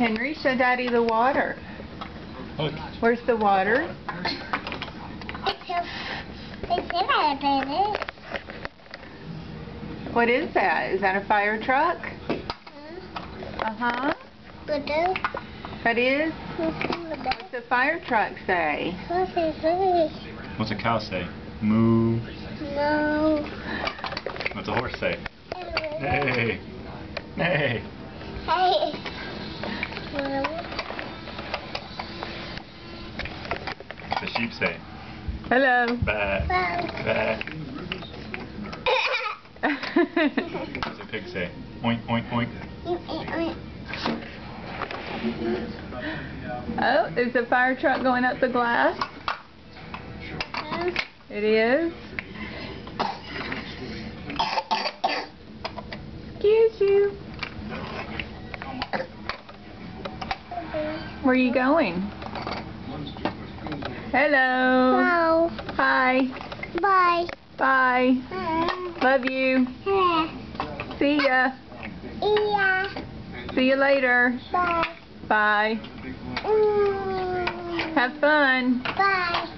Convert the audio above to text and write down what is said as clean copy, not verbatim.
Henry, show Daddy the water. Look. Where's the water? What is that? Is that a fire truck? Uh-huh. That is? What's the fire truck say? What's a cow say? Moo. No. What's a horse say? Hey. Hey. Hey. The sheep say? Hello. Bah. Bah. What's a pig say? Oink, oink, oink. Oh, is the fire truck going up the glass? It is? Excuse you. Where are you going? Hello. Hello. Hi. Bye. Bye. Love you. See ya. Yeah. See you later. Bye. Bye. Have fun. Bye.